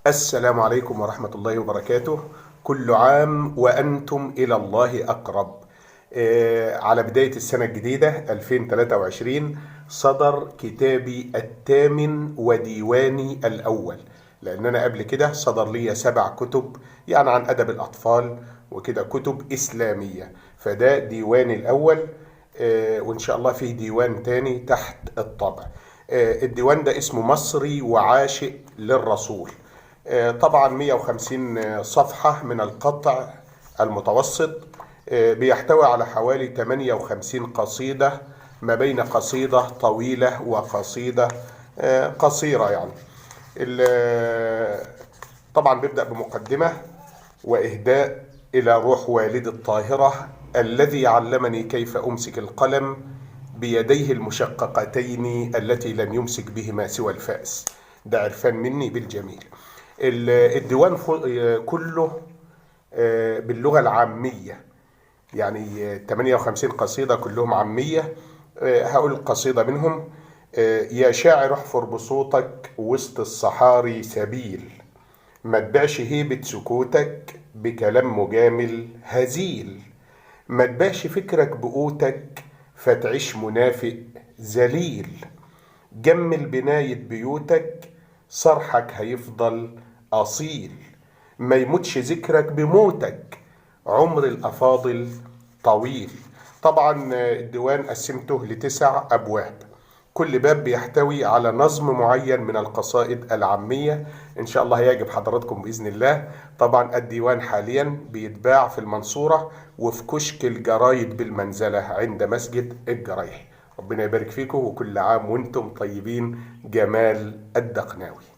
السلام عليكم ورحمة الله وبركاته. كل عام وأنتم إلى الله أقرب. على بداية السنة الجديدة 2023 صدر كتابي الثامن وديواني الأول، لأن أنا قبل كده صدر لي 7 كتب يعني عن أدب الأطفال وكده، كتب إسلامية، فده ديواني الأول. وإن شاء الله فيه ديوان تاني تحت الطبع. الديوان ده اسمه مصري وعاشق للرسول. طبعا 150 صفحة من القطع المتوسط. بيحتوي على حوالي 58 قصيدة، ما بين قصيدة طويلة وقصيدة قصيرة يعني. طبعا بيبدأ بمقدمة وإهداء إلى روح والدي الطاهرة الذي علمني كيف أمسك القلم بيديه المشققتين التي لم يمسك بهما سوى الفأس. ده عرفان مني بالجميل. الديوان كله باللغة العامية، يعني 58 قصيدة كلهم عامية. هقول قصيدة منهم. يا شاعر احفر بصوتك وسط الصحاري سبيل، ما تبيعش هيبة سكوتك بكلام مجامل هزيل، ما تبيعش فكرك بقوتك فتعيش منافق ذليل، جمل بناية بيوتك صرحك هيفضل أصيل، ما يموتش ذكرك بموتك عمر الأفاضل طويل. طبعا الديوان قسمته ل9 أبواب، كل باب بيحتوي على نظم معين من القصائد العامية. إن شاء الله هيعجب حضراتكم بإذن الله. طبعا الديوان حاليا بيتباع في المنصورة وفي كشك الجرايد بالمنزلة عند مسجد الجرايح. ربنا يبارك فيكم، وكل عام وانتم طيبين. جمال الدقناوي.